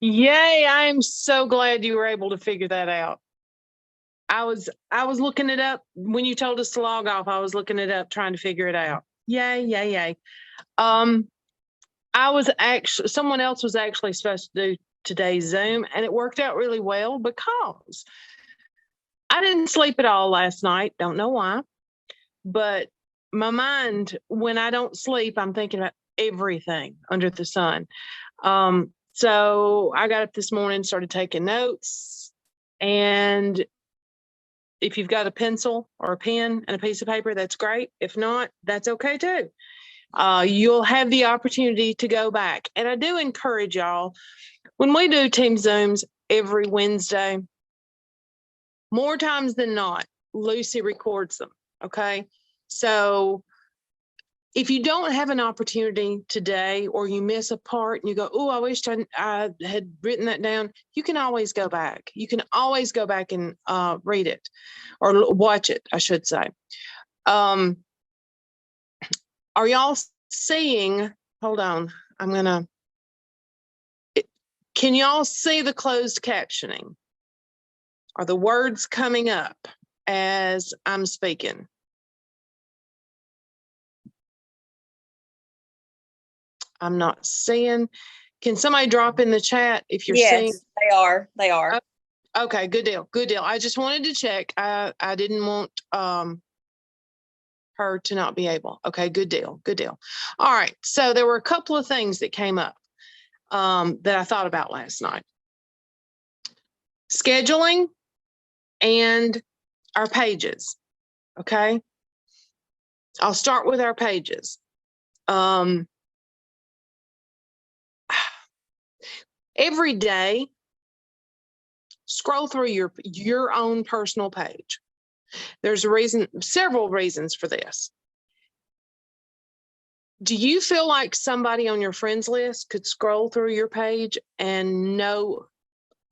Yay, I am so glad you were able to figure that out. I was looking it up when you told us to log off. I was looking it up trying to figure it out. Yay, yay, yay. Um I was actually someone else was actually supposed to do today's Zoom, and it worked out really well because I didn't sleep at all last night. Don't know why, but my mind, when I don't sleep, I'm thinking about everything under the sun. So I got up this morning, started taking notes, and if you've got a pencil or a pen and a piece of paper, that's great. If not, that's okay too. You'll have the opportunity to go back. And I do encourage y'all, when we do team Zooms every Wednesday, more times than not, Lucy records them. Okay. So if you don't have an opportunity today, or you miss a part and you go, oh, I wish I had written that down, you can always go back. You can always go back and read it, or watch it, I should say. Are y'all seeing? Hold on. Can y'all see the closed captioning? Are the words coming up as I'm speaking? I'm not seeing. Can somebody drop in the chat if you're seeing? Yes, they are. They are. Okay, good deal. Good deal. I just wanted to check. I didn't want her to not be able. Okay, good deal. Good deal. All right. So there were a couple of things that came up that I thought about last night. Scheduling and our pages. Okay. I'll start with our pages. Every day, scroll through your own personal page. There's several reasons for this. Do you feel like somebody on your friends list could scroll through your page and know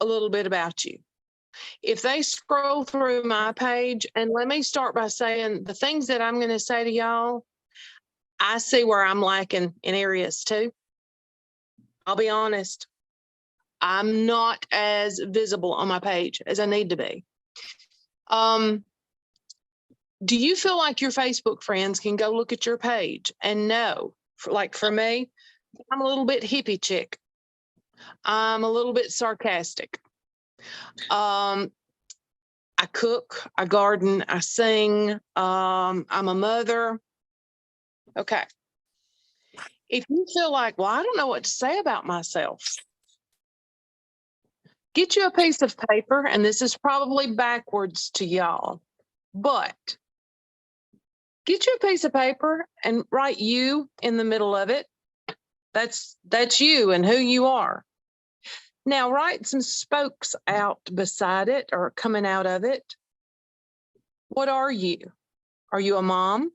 a little bit about you? If they scroll through my page, and let me start by saying the things that I'm going to say to y'all, I see where I'm lacking in areas too. I'll be honest. I'm not as visible on my page as I need to be. Do you feel like your Facebook friends can go look at your page and know, like for me, I'm a little bit hippie chick. I'm a little bit sarcastic. I cook, I garden, I sing. I'm a mother. Okay. If you feel like, well, I don't know what to say about myself, get you a piece of paper, and this is probably backwards to y'all, but get you a piece of paper and write you in the middle of it. That's you and who you are. Now write some spokes out beside it or coming out of it. What are you? Are you a mom?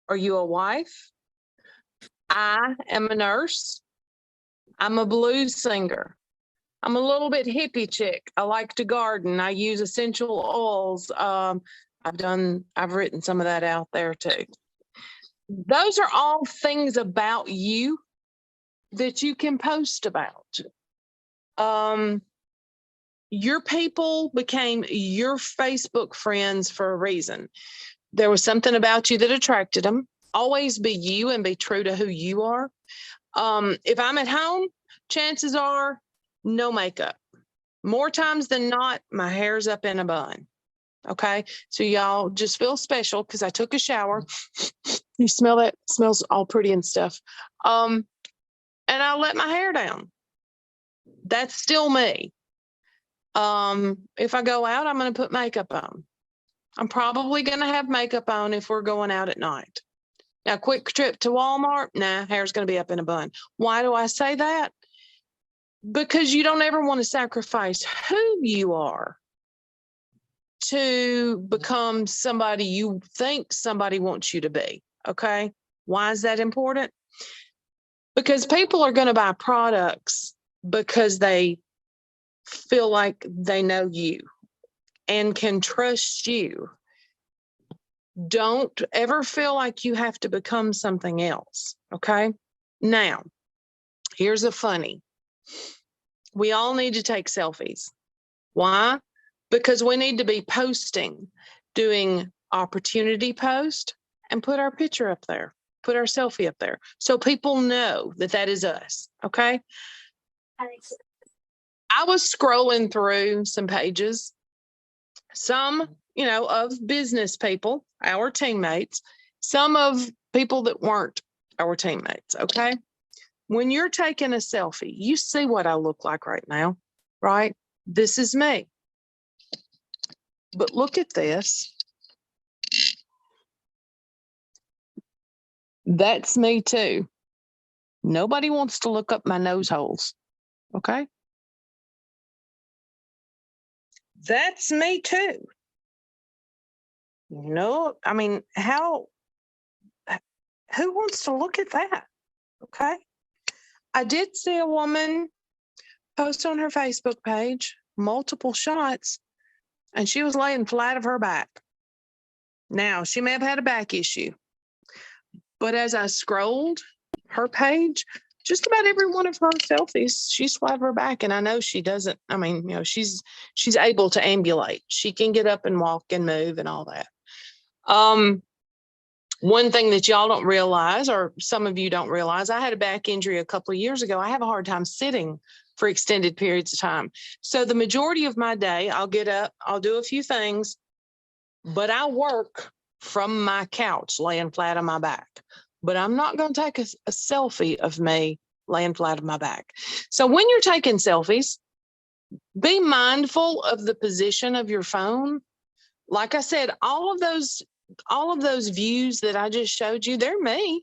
Are you a wife? I am a nurse. I'm a blues singer. I'm a little bit hippie chick. I like to garden. I use essential oils. I've written some of that out there too. Those are all things about you that you can post about. Your people became your Facebook friends for a reason. There was something about you that attracted them. Always be you and be true to who you are. If I'm at home, chances are no makeup. More times than not, my hair's up in a bun. Okay. So y'all just feel special because I took a shower. You smell that? It smells all pretty and stuff. And I let my hair down. That's still me. If I go out, I'm going to put makeup on. I'm probably going to have makeup on if we're going out at night. Now, quick trip to Walmart, nah, hair's going to be up in a bun. Why do I say that? Because you don't ever want to sacrifice who you are to become somebody you think somebody wants you to be. Okay. Why is that important? Because people are going to buy products because they feel like they know you and can trust you. Don't ever feel like you have to become something else. Okay. Now, Here's a funny. We all need to take selfies. Why? Because we need to be posting, doing opportunity post, and put our picture up there, put our selfie up there, so people know that that is us. Okay. I was scrolling through some pages, some, of business people, our teammates, some of people that weren't our teammates. Okay. When you're taking a selfie, you see what I look like right now, right? This is me. But look at this. That's me too. Nobody wants to look up my nose holes. Okay. That's me too. No, I mean, who wants to look at that? Okay. I did see a woman post on her Facebook page multiple shots, and she was laying flat of her back. Now, she may have had a back issue, but as I scrolled her page, just about every one of her selfies, she's flat of her back. And I know she doesn't, she's able to ambulate. She can get up and walk and move and all that. One thing that y'all don't realize, or some of you don't realize, I had a back injury a couple of years ago. I have a hard time sitting for extended periods of time. So the majority of my day, I'll get up, I'll do a few things, but I work from my couch laying flat on my back. But I'm not going to take a selfie of me laying flat on my back. So when you're taking selfies, be mindful of the position of your phone. Like I said, all of those views that I just showed you, they're me.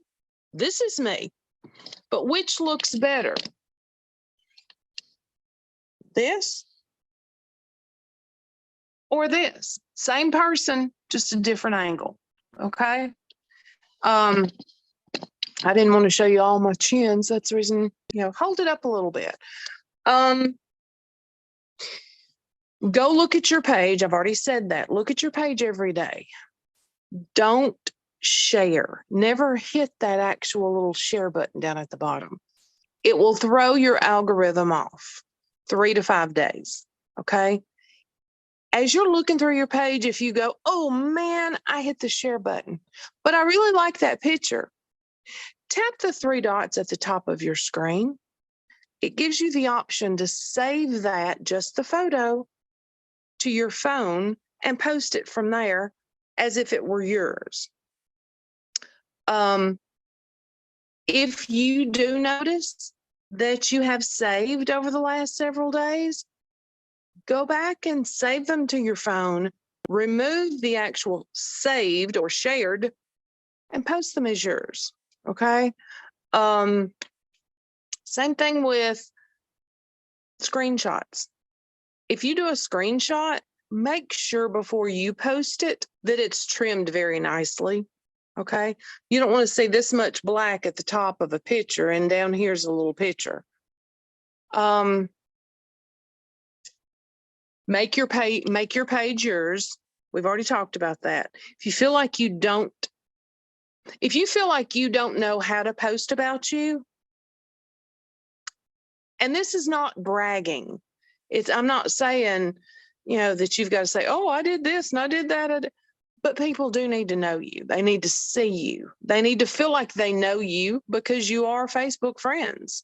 This is me. But which looks better? This or this? Same person, just a different angle. Okay. I didn't want to show you all my chins. That's the reason, hold it up a little bit. Go look at your page. I've already said that. Look at your page every day. Don't share. Never hit that actual little share button down at the bottom. It will throw your algorithm off 3 to 5 days. Okay. As you're looking through your page, if you go, oh man, I hit the share button, but I really like that picture. Tap the 3 dots at the top of your screen. It gives you the option to save that, just the photo, to your phone and post it from there as if it were yours. If you do notice that you have saved over the last several days, go back and save them to your phone, remove the actual saved or shared, and post them as yours. Okay. Same thing with screenshots. If you do a screenshot, make sure before you post it that it's trimmed very nicely. Okay. You don't want to see this much black at the top of a picture and down here's a little picture. Make your page yours. We've already talked about that. If you feel like you don't know how to post about you, and this is not bragging. I'm not saying, that you've got to say, oh, I did this and I did that. But people do need to know you. They need to see you. They need to feel like they know you because you are Facebook friends.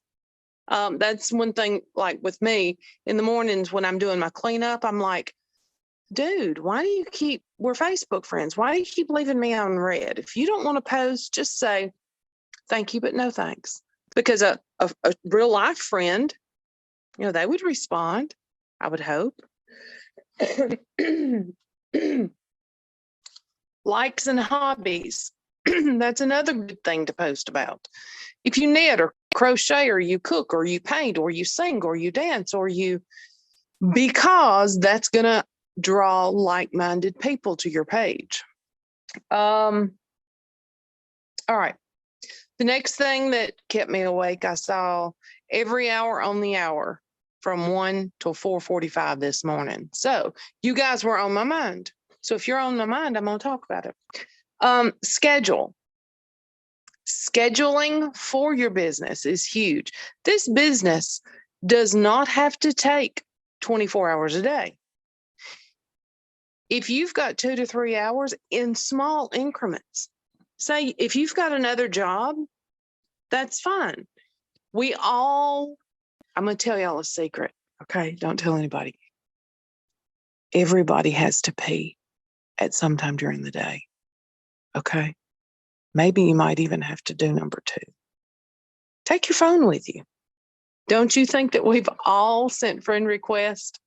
That's one thing, like with me in the mornings when I'm doing my cleanup, I'm like, dude, we're Facebook friends. Why do you keep leaving me on red? If you don't want to post, just say, thank you, but no thanks. Because a real life friend, they would respond, I would hope. Likes and hobbies. That's another good thing to post about. If you knit or crochet or you cook or you paint or you sing or you dance because that's going to draw like-minded people to your page. All right. The next thing that kept me awake, I saw every hour on the hour from 1 till 4:45 this morning. So you guys were on my mind. So if you're on my mind, I'm going to talk about it. Schedule Scheduling for your business is huge. This business does not have to take 24 hours a day. If you've got 2 to 3 hours in small increments, say if you've got another job, that's fine. I'm going to tell y'all a secret. Okay. Don't tell anybody. Everybody has to pee at some time during the day. Okay. Maybe you might even have to do number 2. Take your phone with you. Don't you think that we've all sent friend requests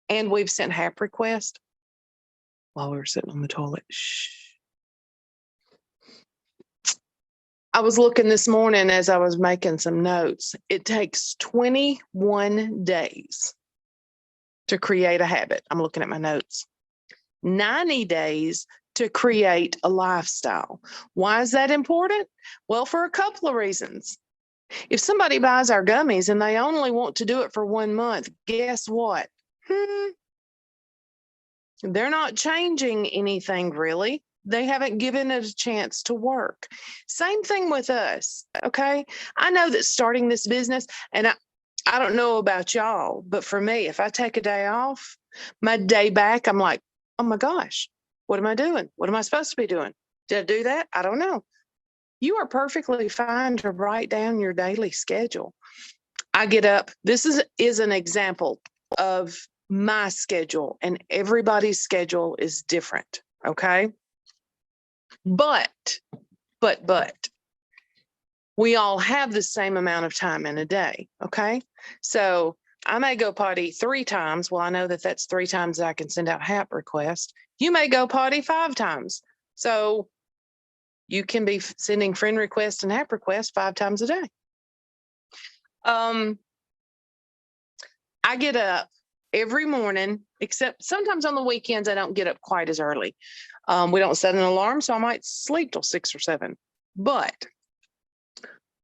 and we've sent hap requests while we were sitting on the toilet? Shh. I was looking this morning as I was making some notes. It takes 21 days to create a habit. I'm looking at my notes. 90 days to create a lifestyle. Why is that important? Well, for a couple of reasons. If somebody buys our gummies and they only want to do it for 1 month, guess what? They're not changing anything really. They haven't given it a chance to work. Same thing with us, okay? I know that starting this business, and I don't know about y'all, but for me, if I take a day off, my day back, I'm like, oh my gosh, what am I doing? What am I supposed to be doing? Did I do that? I don't know. You are perfectly fine to write down your daily schedule. I get up. This is an example of my schedule, and everybody's schedule is different, okay? But we all have the same amount of time in a day, okay? So I may go potty 3 times. Well, I know that that's 3 times that I can send out hap requests. You may go potty 5 times. So you can be sending friend requests and hap requests 5 times a day. I get up every morning, except sometimes on the weekends, I don't get up quite as early. We don't set an alarm, so I might sleep till 6 or 7. But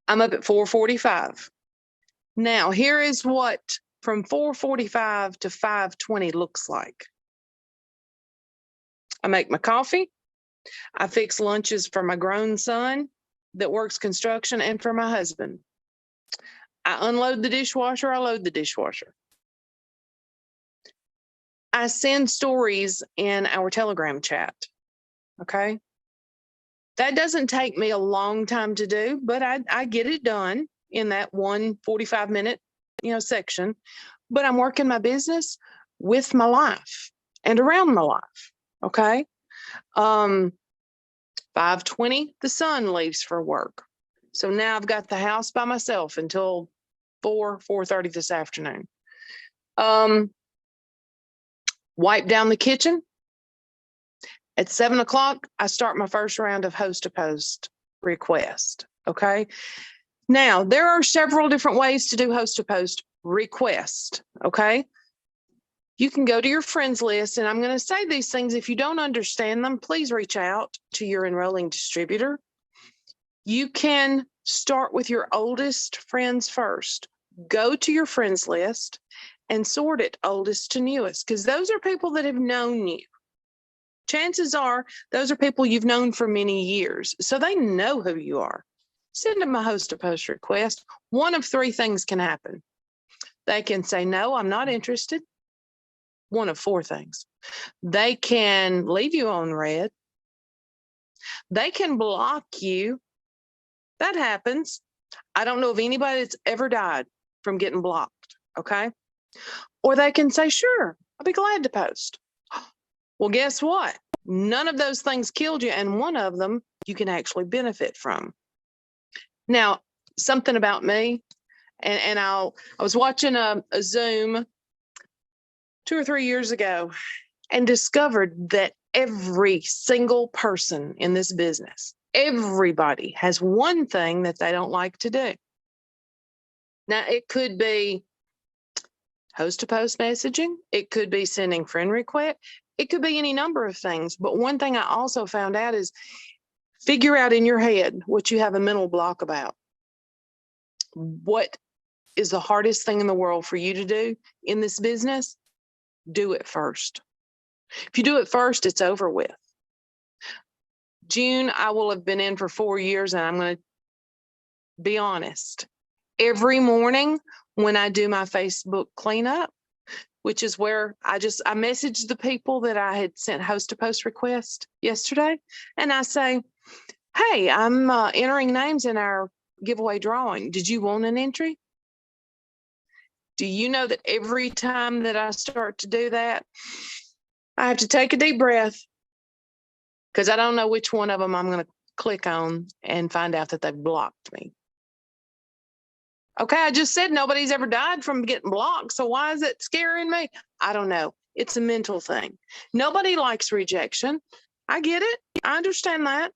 I'm up at 4:45. Now, here is what from 4:45 to 5:20 looks like. I make my coffee. I fix lunches for my grown son that works construction and for my husband. I unload the dishwasher. I load the dishwasher. I send stories in our Telegram chat. Okay. That doesn't take me a long time to do, but I get it done in that 1 45-minute, section. But I'm working my business with my life and around my life. Okay. 5:20, the son leaves for work. So now I've got the house by myself until 4:30 this afternoon. Wipe down the kitchen. At 7 o'clock, I start my first round of host to post request. Okay. Now, there are several different ways to do host to post request. Okay. You can go to your friends list, and I'm going to say these things. If you don't understand them, please reach out to your enrolling distributor. You can start with your oldest friends first. Go to your friends list and sort it oldest to newest, because those are people that have known you. Chances are those are people you've known for many years, so they know who you are. Send them a host to post request. One of 3 things can happen. They can say, no, I'm not interested. One of 4 things. They can leave you on red. They can block you. That happens. I don't know of anybody that's ever died from getting blocked, okay? Or they can say, sure, I'll be glad to post. Well, guess what? None of those things killed you, and one of them you can actually benefit from. Now, something about me, and I was watching a Zoom 2 or 3 years ago and discovered that every single person in this business, everybody has one thing that they don't like to do. Now, it could be host to post messaging. It could be sending friend requests. It could be any number of things. But one thing I also found out is figure out in your head what you have a mental block about. What is the hardest thing in the world for you to do in this business? Do it first. If you do it first, it's over with. June, I will have been in for 4 years, and I'm going to Be honest. Every morning when I do my Facebook cleanup, which is where I messaged the people that I had sent host to post request yesterday. And I say, hey, I'm entering names in our giveaway drawing. Did you want an entry? Do you know that every time that I start to do that, I have to take a deep breath because I don't know which one of them I'm going to click on and find out that they've blocked me. Okay, I just said nobody's ever died from getting blocked. So why is it scaring me? I don't know. It's a mental thing. Nobody likes rejection. I get it. I understand that.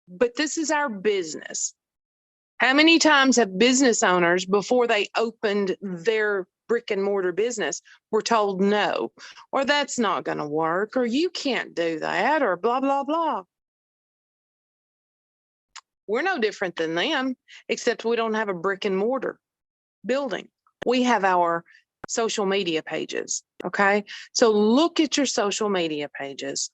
But this is our business. How many times have business owners, before they opened their brick and mortar business, were told no, or that's not going to work, or you can't do that, or blah, blah, blah. We're no different than them, except we don't have a brick and mortar building. We have our social media pages. Okay. So look at your social media pages.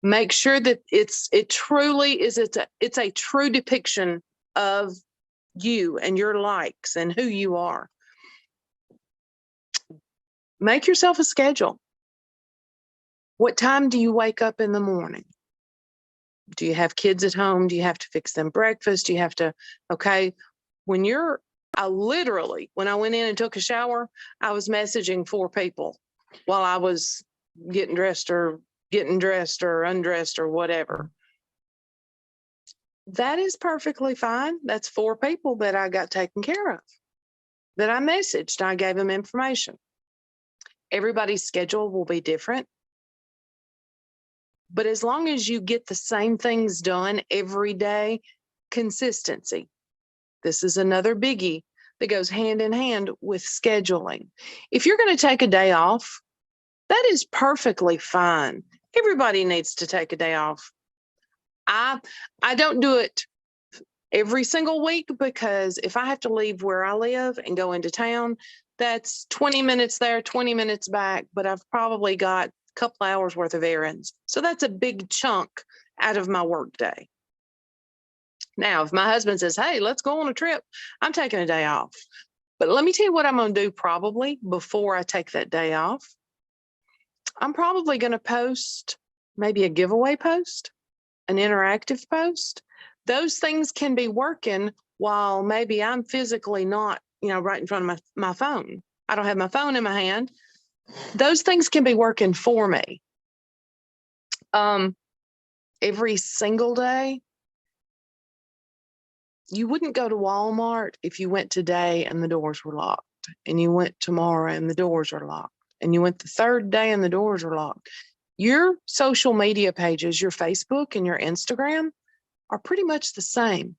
Make sure that it's a true depiction of you and your likes and who you are. Make yourself a schedule. What time do you wake up in the morning? Do you have kids at home? Do you have to fix them breakfast? Do you have to, okay, when I literally, when I went in and took a shower, I was messaging 4 people while I was getting dressed or undressed or whatever. That is perfectly fine. That's 4 people that I got taken care of, that I messaged. I gave them information. Everybody's schedule will be different. But as long as you get the same things done every day, consistency. This is another biggie that goes hand in hand with scheduling. If you're going to take a day off, that is perfectly fine. Everybody needs to take a day off. I don't do it every single week, because if I have to leave where I live and go into town, that's 20 minutes there, 20 minutes back, but I've probably got a couple hours worth of errands. So that's a big chunk out of my work day. Now, if my husband says, hey, let's go on a trip, I'm taking a day off. But let me tell you what I'm going to do probably before I take that day off. I'm probably going to post maybe a giveaway post, an interactive post. Those things can be working while maybe I'm physically not, right in front of my phone. I don't have my phone in my hand. Those things can be working for me. Every single day, you wouldn't go to Walmart if you went today and the doors were locked, and you went tomorrow and the doors are locked, and you went the third day and the doors are locked. Your social media pages, your Facebook and your Instagram, are pretty much the same.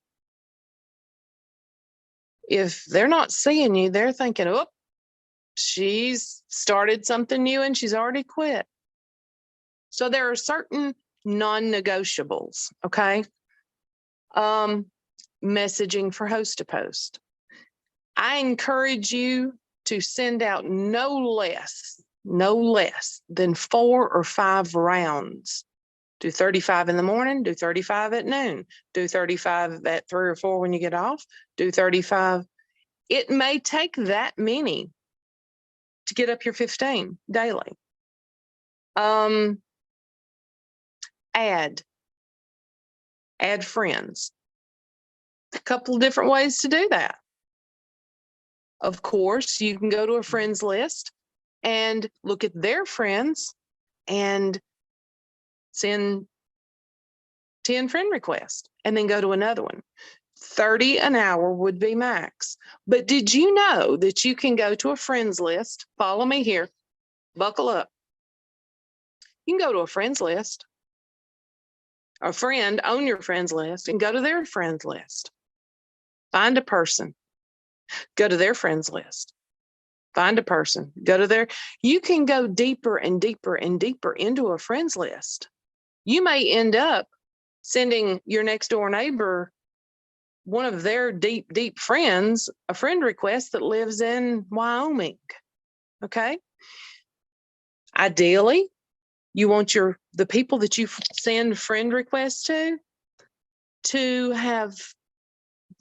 If they're not seeing you, they're thinking, oh, she's started something new and she's already quit. So there are certain non-negotiables, okay? Messaging for host to post. I encourage you to send out no less than 4 or 5 rounds. Do 35 in the morning, do 35 at noon, do 35 at 3 or 4 when you get off, do 35. It may take that many to get up your 15 daily. Add friends. A couple of different ways to do that. Of course, you can go to a friends list and look at their friends and send 10 friend requests, and then go to another one. 30 an hour would be max. But did you know that you can go to a friends list? Follow me here. Buckle up. You can go to a friends list, a friend, own your friends list, and go to their friends list. Find a person. Go to their friends list. Find a person. Go to their. You can go deeper and deeper and deeper into a friends list. You may end up sending your next door neighbor, one of their deep, deep friends, a friend request that lives in Wyoming. Okay. Ideally, you want the people that you send friend requests to have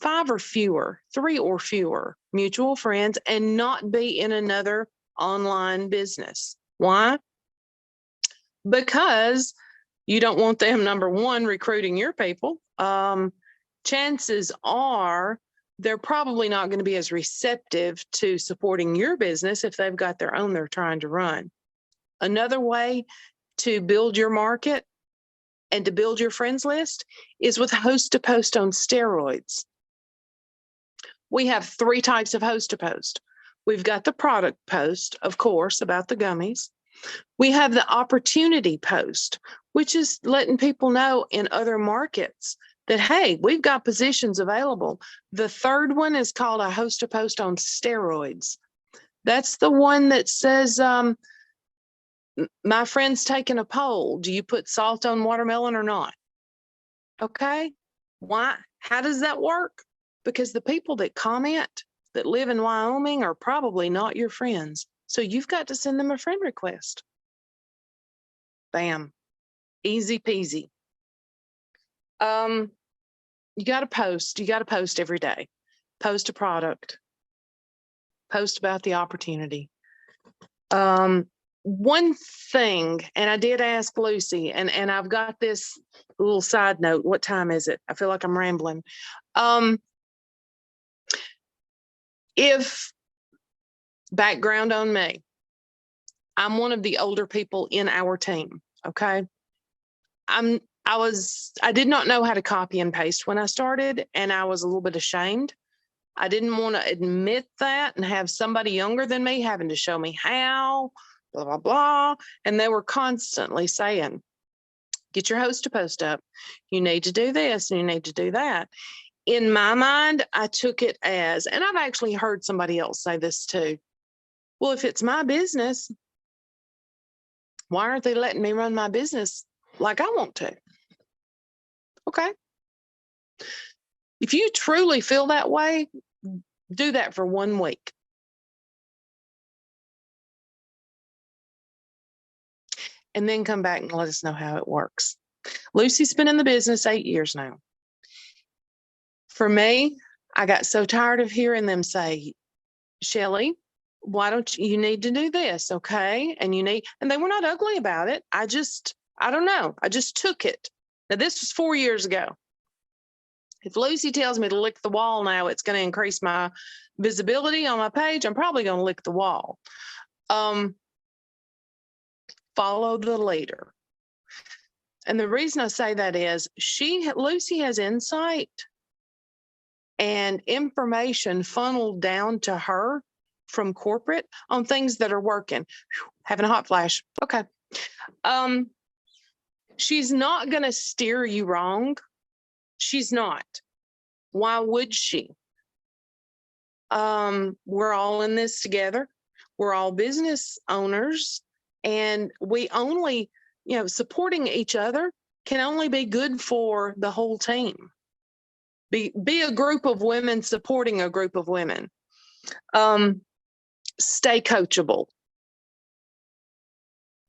5 or fewer, 3 or fewer mutual friends, and not be in another online business. Why? Because you don't want them, number one, recruiting your people. Chances are they're probably not going to be as receptive to supporting your business if they've got their own they're trying to run. Another way to build your market and to build your friends list is with host to post on steroids. We have 3 types of host to post. We've got the product post, of course, about the gummies. We have the opportunity post, which is letting people know in other markets that, hey, we've got positions available. The third one is called a host to post on steroids. That's the one that says, my friend's taking a poll. Do you put salt on watermelon or not? Okay. Why? How does that work? Because the people that comment that live in Wyoming are probably not your friends. So you've got to send them a friend request. Bam. Easy peasy. You got to post. You got to post every day. Post a product. Post about the opportunity. One thing, and I did ask Lucy, and I've got this little side note. What time is it? I feel like I'm rambling. If background on me, I'm one of the older people in our team. Okay. I did not know how to copy and paste when I started, and I was a little bit ashamed. I didn't want to admit that and have somebody younger than me having to show me how, blah, blah, blah. And they were constantly saying, get your host to post up. You need to do this and you need to do that. In my mind, I took it as, and I've actually heard somebody else say this too. Well, if it's my business, why aren't they letting me run my business like I want to? Okay. If you truly feel that way, do that for 1 week. And then come back and let us know how it works. Lucy's been in the business 8 years now. For me, I got so tired of hearing them say, Shellie, why don't you need to do this? Okay. And they were not ugly about it. I don't know. I just took it. Now, this was 4 years ago. If Lucy tells me to lick the wall now, it's going to increase my visibility on my page. I'm probably going to lick the wall. Follow the leader. And the reason I say that is Lucy has insight and information funneled down to her from corporate on things that are working. Having a hot flash. Okay. She's not going to steer you wrong. She's not. Why would she? We're all in this together. We're all business owners, and we only, supporting each other can only be good for the whole team. Be a group of women supporting a group of women. Stay coachable.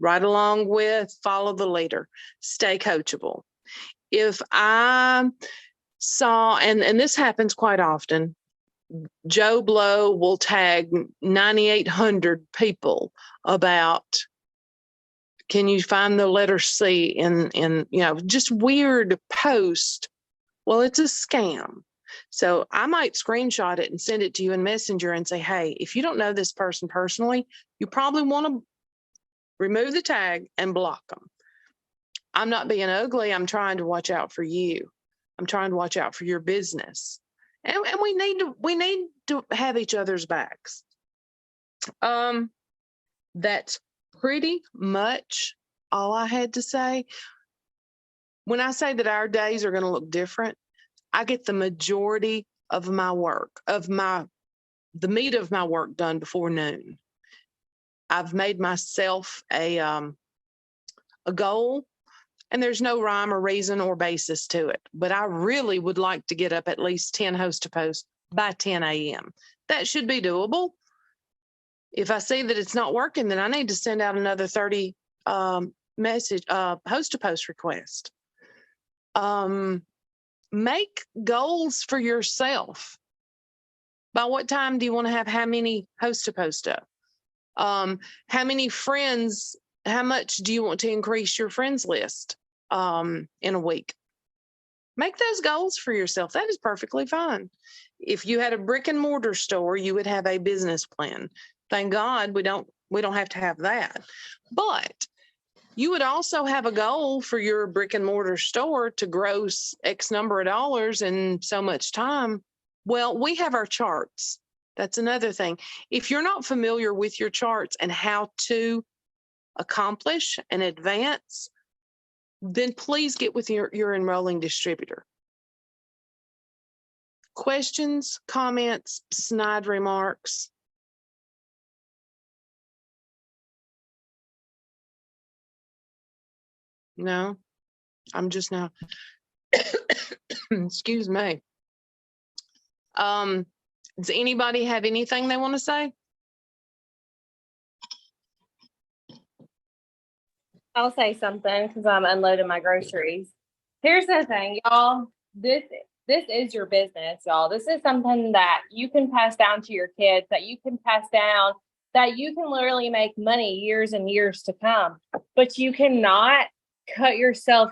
Right along with follow the leader. Stay coachable. If I saw, and this happens quite often, Joe Blow will tag 9,800 people about, can you find the letter C in just weird post. Well, it's a scam. So I might screenshot it and send it to you in Messenger and say, hey, if you don't know this person personally, you probably want to remove the tag and block them. I'm not being ugly. I'm trying to watch out for you. I'm trying to watch out for your business. And we need to have each other's backs. That's pretty much all I had to say. When I say that our days are going to look different, I get the majority of my work, the meat of my work done before noon. I've made myself a goal, and there's no rhyme or reason or basis to it. But I really would like to get up at least 10 host to post by 10 a.m. That should be doable. If I see that it's not working, then I need to send out another 30 host to post request. make goals for yourself. By what time do you want to have how many posts to post up? How many friends, how much do you want to increase your friends list in a week? Make those goals for yourself. That is perfectly fine. If you had a brick and mortar store, you would have a business plan. Thank God we don't have to have that. But you would also have a goal for your brick and mortar store to gross X number of dollars in so much time. Well, we have our charts. That's another thing. If you're not familiar with your charts and how to accomplish and advance, then please get with your enrolling distributor. Questions, comments, snide remarks? No, I'm just now, excuse me. Does anybody have anything they want to say? I'll say something because I'm unloading my groceries. Here's the thing, y'all. This is your business, y'all. This is something that you can pass down to your kids, that you can pass down, that you can literally make money years and years to come. But you cannot cut yourself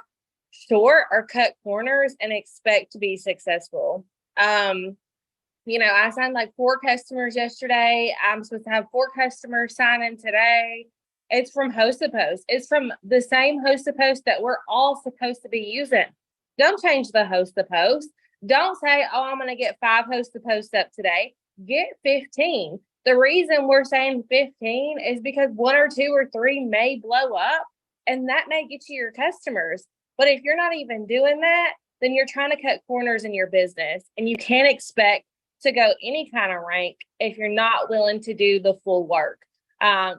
short or cut corners and expect to be successful. I signed like 4 customers yesterday. I'm supposed to have 4 customers signing today. It's from host to post. It's from the same host to post that we're all supposed to be using. Don't change the host to post. Don't say, oh, I'm going to get 5 hosts to post up today. Get 15. The reason we're saying 15 is because 1 or 2 or 3 may blow up, and that may get you your customers. But if you're not even doing that, then you're trying to cut corners in your business, and you can't expect to go any kind of rank if you're not willing to do the full work. 8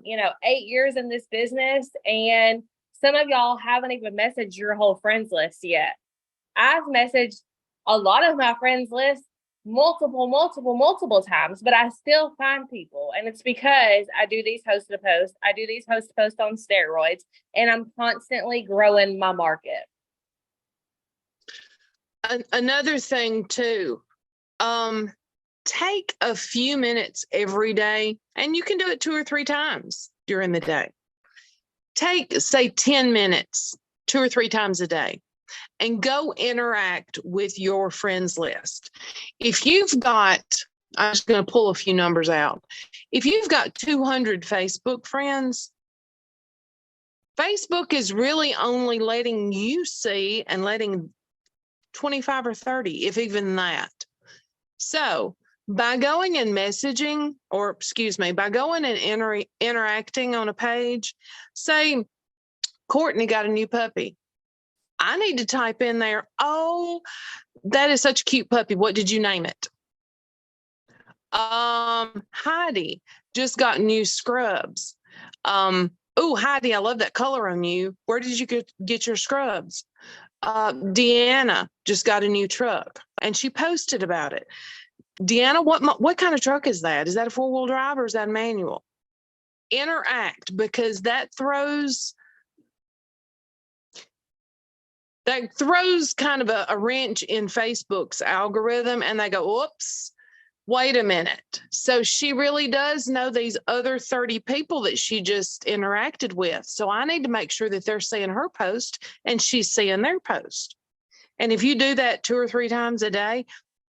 years in this business, and some of y'all haven't even messaged your whole friends list yet. I've messaged a lot of my friends list multiple times, but I still find people. And it's because I do these host to post. I do these host to post on steroids, and I'm constantly growing my market. Another thing too, take a few minutes every day, and you can do it 2 or 3 times during the day. Take, say, 10 minutes 2 or 3 times a day and go interact with your friends list. If you've got, I'm just going to pull a few numbers out. If you've got 200 Facebook friends, Facebook is really only letting you see and letting 25 or 30, if even that. So by going and messaging, by going and interacting on a page, say, Courtney got a new puppy. I need to type in there, oh, that is such a cute puppy. What did you name it? Heidi just got new scrubs. Oh, Heidi, I love that color on you. Where did you get your scrubs? Deanna just got a new truck, and she posted about it. Deanna, what kind of truck is that? Is that a 4-wheel drive or is that a manual? Interact, because that throws kind of a wrench in Facebook's algorithm, and they go, oops, wait a minute. So she really does know these other 30 people that she just interacted with. So I need to make sure that they're seeing her post and she's seeing their post. And if you do that 2 or 3 times a day,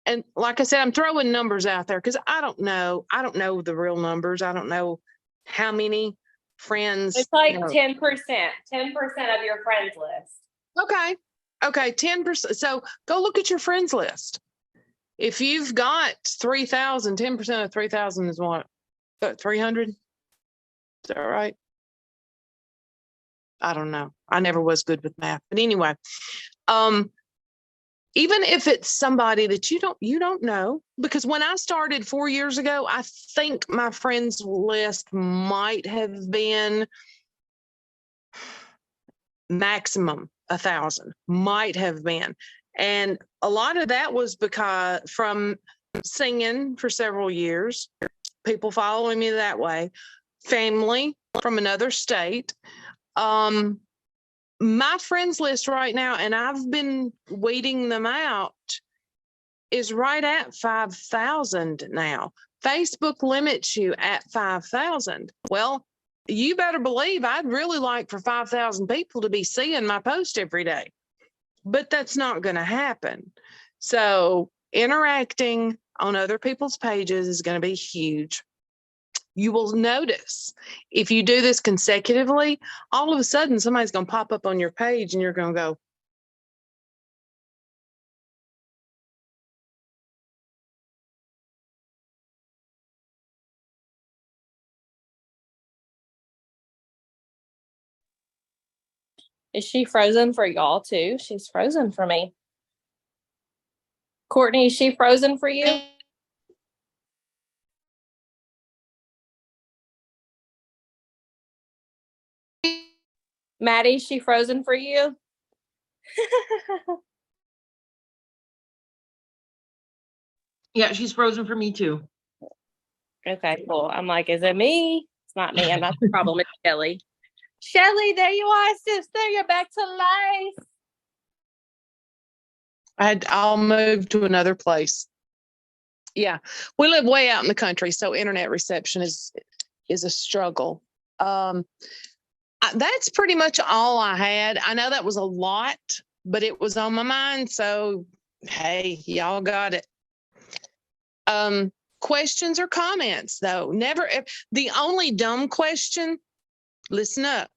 and like I said, I'm throwing numbers out there because I don't know the real numbers. I don't know how many friends. It's like 10% of your friends list. Okay, 10%. So go look at your friends list. If you've got 3,000, 10% of 3,000 is what? 300? Is that right? I don't know. I never was good with math. But anyway, even if it's somebody that you don't know, because when I started 4 years ago, I think my friends list might have been maximum 1,000, might have been. And a lot of that was because from singing for several years, people following me that way, family from another state, my friends list right now, and I've been weeding them out, is right at 5,000 now. Facebook limits you at 5,000. Well, you better believe I'd really like for 5,000 people to be seeing my post every day, but that's not going to happen. So interacting on other people's pages is going to be huge. You will notice if you do this consecutively, all of a sudden somebody's going to pop up on your page and you're going to go, Is she frozen for y'all too? She's frozen for me. Courtney, is she frozen for you? Maddie, is she frozen for you? Yeah, she's frozen for me too. Okay, cool. I'm like, is it me? It's not me. I'm not the problem. It's Shellie. Shellie, there you are, sister. You're back to life. I'll move to another place. Yeah, we live way out in the country, so internet reception is a struggle. That's pretty much all I had. I know that was a lot, but it was on my mind. So, hey, y'all got it. Questions or comments, though? Never. The only dumb question, listen up.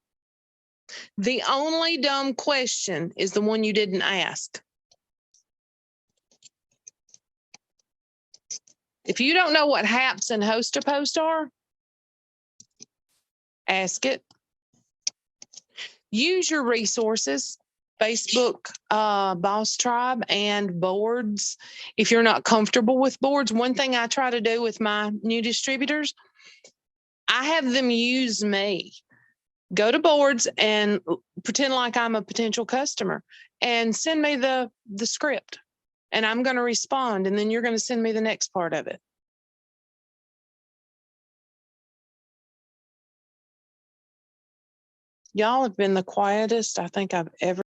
The only dumb question is the one you didn't ask. If you don't know what HAPs and host to post are, ask it. Use your resources, Facebook, Boss Tribe, and boards. If you're not comfortable with boards, one thing I try to do with my new distributors, I have them use me. Go to boards and pretend like I'm a potential customer and send me the script, and I'm going to respond, and then you're going to send me the next part of it. Y'all have been the quietest I think I've ever